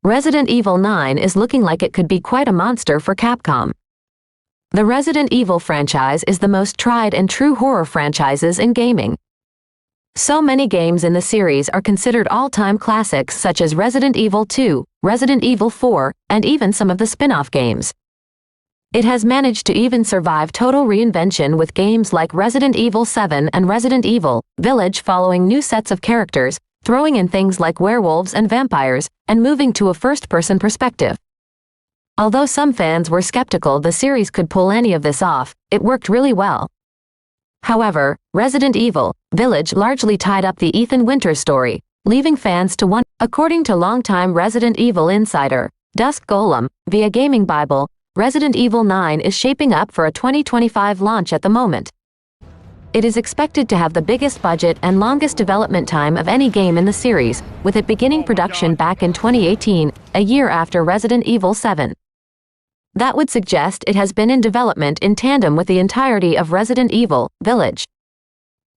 Resident Evil 9 is looking like it could be quite a monster for Capcom. The Resident Evil franchise is the most tried and true horror franchises in gaming. So many games in the series are considered all-time classics such as Resident Evil 2, Resident Evil 4, and even some of the spin-off games. It has managed to even survive total reinvention with games like Resident Evil 7 and Resident Evil Village following new sets of characters, throwing in things like werewolves and vampires, and moving to a first-person perspective. Although some fans were skeptical the series could pull any of this off, it worked really well. However, Resident Evil Village largely tied up the Ethan Winters story, leaving fans to wonder. According to longtime Resident Evil insider, Dusk Golem, via Gaming Bible, Resident Evil 9 is shaping up for a 2025 launch at the moment. It is expected to have the biggest budget and longest development time of any game in the series, with it beginning production back in 2018, a year after Resident Evil 7. That would suggest it has been in development in tandem with the entirety of Resident Evil Village.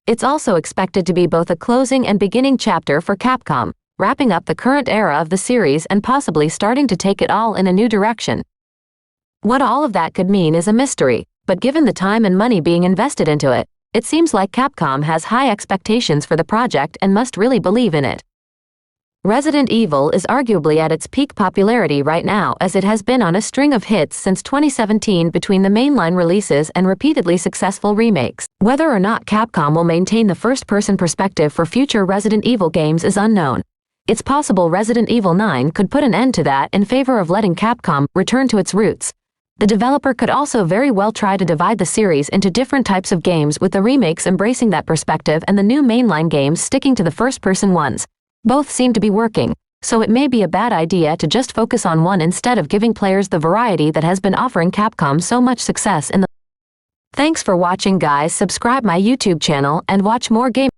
It's also expected to be both a closing and beginning chapter for Capcom, wrapping up the current era of the series and possibly starting to take it all in a new direction. What all of that could mean is a mystery, but given the time and money being invested into it, it seems like Capcom has high expectations for the project and must really believe in it. Resident Evil is arguably at its peak popularity right now as it has been on a string of hits since 2017 between the mainline releases and repeatedly successful remakes. Whether or not Capcom will maintain the first-person perspective for future Resident Evil games is unknown. It's possible Resident Evil 9 could put an end to that in favor of letting Capcom return to its roots. The developer could also very well try to divide the series into different types of games with the remakes embracing that perspective and the new mainline games sticking to the first-person ones. Both seem to be working, so it may be a bad idea to just focus on one instead of giving players the variety that has been offering Capcom so much success in the... Thanks for watching guys, subscribe my YouTube channel and watch more game